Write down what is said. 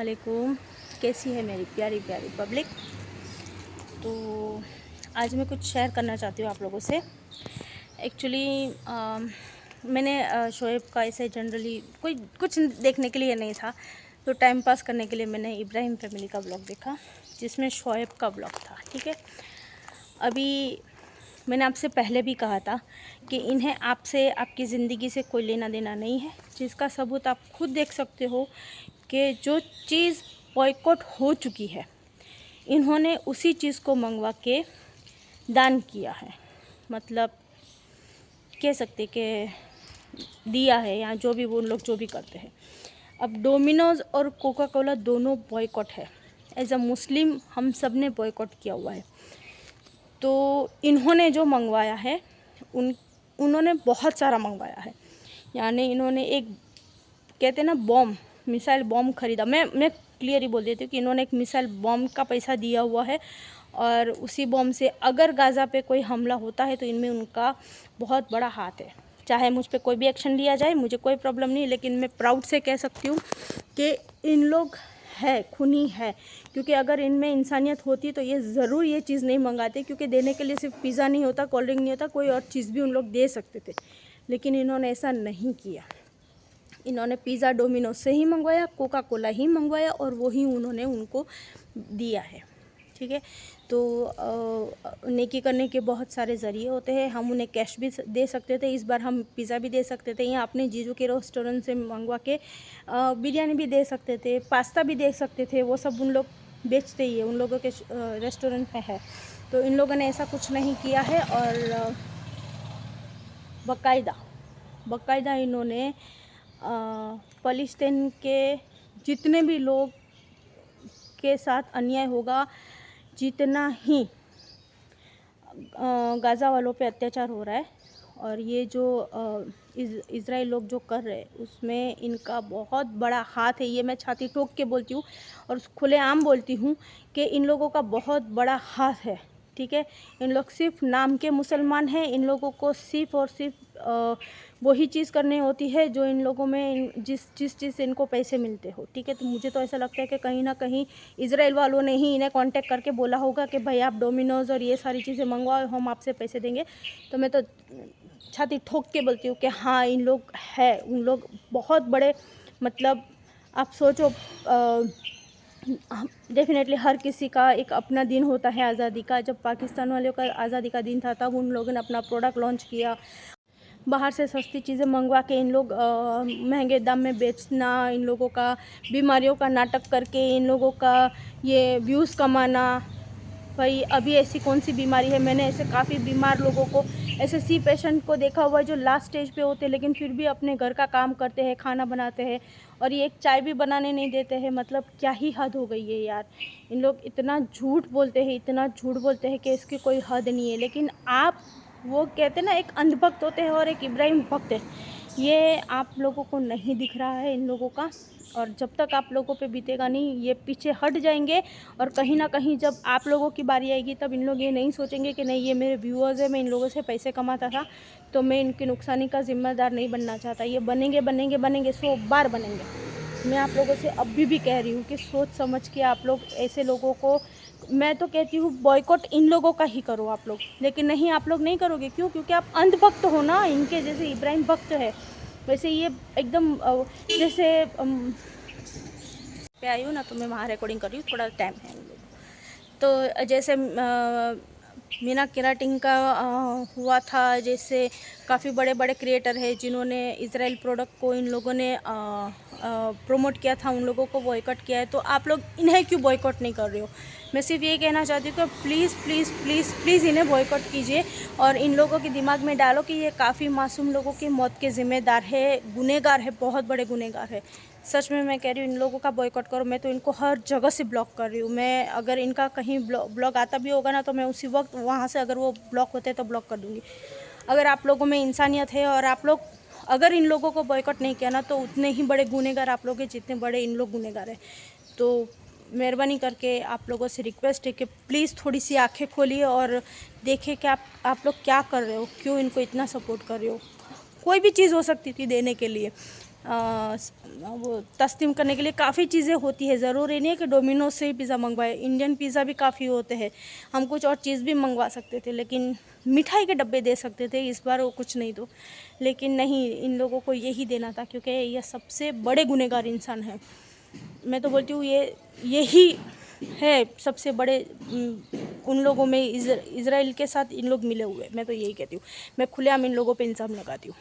वालेकुम। कैसी है मेरी प्यारी प्यारी पब्लिक। तो आज मैं कुछ शेयर करना चाहती हूँ आप लोगों से। एक्चुअली मैंने शोएब का ऐसे जनरली कोई कुछ देखने के लिए नहीं था, तो टाइम पास करने के लिए मैंने इब्राहिम फैमिली का ब्लॉग देखा जिसमें शोएब का ब्लॉग था। ठीक है, अभी मैंने आपसे पहले भी कहा था कि इन्हें आपसे आपकी ज़िंदगी से कोई लेना देना नहीं है, जिसका सबूत आप खुद देख सकते हो कि जो चीज़ बॉयकॉट हो चुकी है इन्होंने उसी चीज़ को मंगवा के दान किया है, मतलब कह सकते कि दिया है, या जो भी वो लोग जो भी करते हैं। अब डोमिनोज़ और कोका कोला दोनों बॉयकॉट है। एज अ मुस्लिम हम सब ने बॉयकॉट किया हुआ है। तो इन्होंने जो मंगवाया है उन्होंने बहुत सारा मंगवाया है, यानी इन्होंने एक कहते हैं ना बॉम्ब, मिसाइल बॉम्ब ख़रीदा। मैं क्लियर ही बोल देती हूँ कि इन्होंने एक मिसाइल बॉम्ब का पैसा दिया हुआ है, और उसी बॉम्ब से अगर गाज़ा पे कोई हमला होता है तो इनमें उनका बहुत बड़ा हाथ है। चाहे मुझ पे कोई भी एक्शन लिया जाए, मुझे कोई प्रॉब्लम नहीं, लेकिन मैं प्राउड से कह सकती हूँ कि इन लोग है, खूनी है। क्योंकि अगर इनमें इंसानियत होती तो ये ज़रूर ये चीज़ नहीं मंगाते, क्योंकि देने के लिए सिर्फ पिज़्ज़ा नहीं होता, कोल्ड ड्रिंक नहीं होता, कोई और चीज़ भी उन लोग दे सकते थे, लेकिन इन्होंने ऐसा नहीं किया। इन्होंने पिज़्ज़ा डोमिनोज से ही मंगवाया, कोका कोला ही मंगवाया, और वही उन्होंने उनको दिया है। ठीक है, तो नेकी करने के बहुत सारे ज़रिए होते हैं। हम उन्हें कैश भी दे सकते थे, इस बार हम पिज़्ज़ा भी दे सकते थे, या अपने जीजू के रेस्टोरेंट से मंगवा के बिरयानी भी दे सकते थे, पास्ता भी दे सकते थे। वो सब उन लोग बेचते ही है, उन लोगों के रेस्टोरेंट में है। तो इन लोगों ने ऐसा कुछ नहीं किया है, और बाकायदा इन्होंने फ़लस्तीन के जितने भी लोग के साथ अन्याय होगा, जितना ही गाज़ा वालों पे अत्याचार हो रहा है, और ये जो इज़राइल लोग जो कर रहे हैं उसमें इनका बहुत बड़ा हाथ है। ये मैं छाती ठोक के बोलती हूँ और खुलेआम बोलती हूँ कि इन लोगों का बहुत बड़ा हाथ है। ठीक है, इन लोग सिर्फ नाम के मुसलमान हैं। इन लोगों को सिर्फ और सिर्फ वही चीज़ करनी होती है जो इन लोगों में जिस चीज़ से इनको पैसे मिलते हो। ठीक है, तो मुझे तो ऐसा लगता है कि कहीं ना कहीं इज़राइल वालों ने ही इन्हें कांटेक्ट करके बोला होगा कि भाई आप डोमिनोज़ और ये सारी चीज़ें मंगवाओ, हम आपसे पैसे देंगे। तो मैं तो छाती ठोक के बोलती हूँ कि हाँ, इन लोग है, उन लोग बहुत बड़े, मतलब आप सोचो, डेफिनेटली हर किसी का एक अपना दिन होता है आज़ादी का। जब पाकिस्तान वालों का आज़ादी का दिन था तब उन लोगों ने अपना प्रोडक्ट लॉन्च किया, बाहर से सस्ती चीज़ें मंगवा के इन लोग महंगे दाम में बेचना, इन लोगों का बीमारियों का नाटक करके इन लोगों का ये व्यूज़ कमाना। भाई अभी ऐसी कौन सी बीमारी है, मैंने ऐसे काफ़ी बीमार लोगों को, ऐसे सी पेशेंट को देखा हुआ है जो लास्ट स्टेज पे होते हैं लेकिन फिर भी अपने घर का काम करते हैं, खाना बनाते हैं, और ये एक चाय भी बनाने नहीं देते हैं। मतलब क्या ही हद हो गई है यार। इन लोग इतना झूठ बोलते हैं, इतना झूठ बोलते हैं कि इसकी कोई हद नहीं है। लेकिन आप, वो कहते हैं ना, एक अंधभक्त होते हैं और एक इब्राहिम भक्त है, ये आप लोगों को नहीं दिख रहा है इन लोगों का। और जब तक आप लोगों पे बीतेगा नहीं, ये पीछे हट जाएंगे, और कहीं ना कहीं जब आप लोगों की बारी आएगी तब इन लोग ये नहीं सोचेंगे कि नहीं ये मेरे व्यूअर्स है, मैं इन लोगों से पैसे कमाता था तो मैं इनकी नुकसानी का ज़िम्मेदार नहीं बनना चाहता। ये बनेंगे बनेंगे बनेंगे, 100 बार बनेंगे। मैं आप लोगों से अभी भी कह रही हूँ कि सोच समझ के आप लोग ऐसे लोगों को, मैं तो कहती हूँ बॉयकॉट इन लोगों का ही करो आप लोग। लेकिन नहीं, आप लोग नहीं करोगे, क्यों? क्योंकि आप अंधभक्त हो ना, इनके जैसे इब्राहिम भक्त है, वैसे ये एकदम जैसे पे आई हूँ ना, तो मैं वहाँ रिकॉर्डिंग कर रही हूँ, थोड़ा टाइम है उन लोग। तो जैसे मीना केराटिन का हुआ था, जैसे काफ़ी बड़े बड़े क्रिएटर हैं जिन्होंने इज़राइल प्रोडक्ट को इन लोगों ने प्रमोट किया था, उन लोगों को बॉयकॉट किया है। तो आप लोग इन्हें क्यों बॉयकॉट नहीं कर रहे हो? मैं सिर्फ ये कहना चाहती हूँ कि प्लीज़ प्लीज़ प्लीज़ प्लीज़ इन्हें बॉयकॉट कीजिए, और इन लोगों के दिमाग में डालो कि ये काफ़ी मासूम लोगों की मौत के ज़िम्मेदार है, गुनहगार है, बहुत बड़े गुनहगार है। सच में मैं कह रही हूँ, इन लोगों का बॉयकॉट करो। मैं तो इनको हर जगह से ब्लॉक कर रही हूँ। मैं अगर इनका कहीं ब्लॉग आता भी होगा ना, तो मैं उसी वक्त वहाँ से, अगर वो ब्लॉक होते तो ब्लॉक कर दूँगी। अगर आप लोगों में इंसानियत है, और आप लोग अगर इन लोगों को बॉयकॉट नहीं किया ना, तो उतने ही बड़े गुनहगार आप लोग हैं जितने बड़े इन लोग गुनहगार हैं। तो मेहरबानी करके आप लोगों से रिक्वेस्ट है कि प्लीज़ थोड़ी सी आंखें खोलिए और देखें कि आप लोग क्या कर रहे हो, क्यों इनको इतना सपोर्ट कर रहे हो। कोई भी चीज़ हो सकती थी देने के लिए, वो तस्लीम करने के लिए काफ़ी चीज़ें होती है। ज़रूरी नहीं है कि डोमिनोज से ही पिज़्ज़ा मंगवाए, इंडियन पिज़्ज़ा भी काफ़ी होते हैं। हम कुछ और चीज़ भी मंगवा सकते थे, लेकिन मिठाई के डब्बे दे सकते थे, इस बार वो कुछ नहीं दो। लेकिन नहीं, इन लोगों को यही देना था, क्योंकि ये सबसे बड़े गुनहगार इंसान हैं। मैं तो बोलती हूँ यही है सबसे बड़े उन लोगों में, इज़राइल के साथ इन लोग मिले हुए। मैं तो यही कहती हूँ, मैं खुलेआम इन लोगों पे इल्ज़ाम लगाती हूँ।